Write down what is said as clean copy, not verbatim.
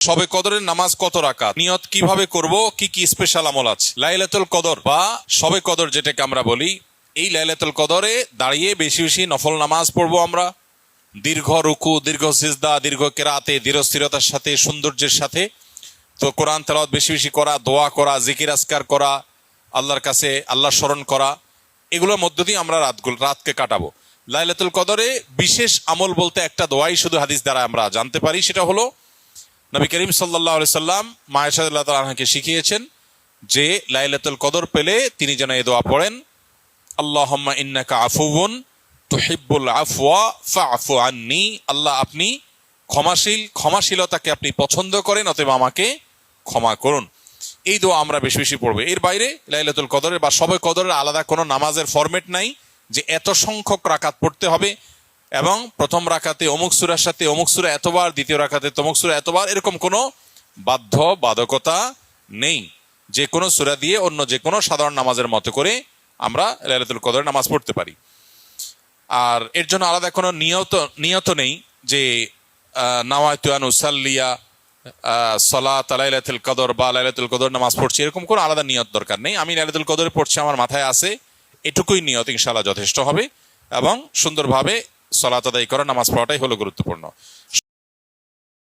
শবে কদরের নামাজ কত রাকাত, নিয়ত কিভাবে করব, কি কি স্পেশাল আমল আছে? লাইলাতুল কদর বা শবে কদর যেটাকে আমরা বলি, এই লাইলাতুল কদরে দাঁড়িয়ে বেশি বেশি নফল নামাজ পড়বো আমরা। দীর্ঘ রুকু, দীর্ঘ সিজদা, দীর্ঘ কেরাতে, দৃঢ় স্থিরতার সাথে, সৌন্দর্যের সাথে। তো কোরআন তেলাওয়াত বেশি বেশি করা, দোয়া করা, জিকির আজকার করা, আল্লাহর কাছে আল্লাহ স্মরণ করা, এগুলোর মধ্য দিয়ে আমরা রাতকে কাটাবো। লাইলাতুল কদরে বিশেষ আমল বলতে একটা দোয়াই শুধু হাদিস দ্বারা আমরা জানতে পারি, সেটা হলো নবী করিম সাল্লাল্লাহু আলাইহি সাল্লাম মা আয়েশা রাদিয়াল্লাহু তাআলা আনহাকে শিখিয়েছেন যে লাইলাতুল কদর পেলে তিনি যেন এই দোয়া পড়েন, আল্লাহুম্মা ইন্নাকা আফুউন তুহিব্বুল আফওয়া ফাআফু আন্নী। আল্লাহ আপনি ক্ষমাশীল, ক্ষমাশীলতাকে আপনি পছন্দ করেন, অতএব আমাকে ক্ষমা করুন। এই দোয়া আমরা বেশি বেশি পড়বো। এর বাইরে লাইলাতুল কদরের বা শবে কদরের আলাদা কোনো নামাজের ফরম্যাট নাই যে এত সংখ্যক রাকাত পড়তে হবে এবং প্রথম রাকাতে অমুক সূরার সাথে অমুক সূরা এতবার, দ্বিতীয় রাকাতে তমুক সূরা এতবার, এরকম কোনো বাধ্যবাধকতা নেই। যে কোনো সূরা দিয়ে অন্য যে কোনো সাধারণ নামাজের মতো করে আমরা লাইলাতুল কদরের নামাজ পড়তে পারি। আর এর জন্য আলাদা কোনো নিয়ত নেই যে নাওয়াইতু আন উসাল্লিয়া সালাত লাইলাতুল কদর বা লাইলাতুল কদর নামাজ পড়ছি, এরকম কোনো আলাদা নিয়ত দরকার নেই। আমি লাইলাতুল কদর পড়ছি, আমার মাথায় আছে, এটুকুই নিয়ত ইনশাআল্লাহ যথেষ্ট হবে এবং সুন্দরভাবে সালাত আদায় করা, নামাজ পড়াটাই হলো গুরুত্বপূর্ণ।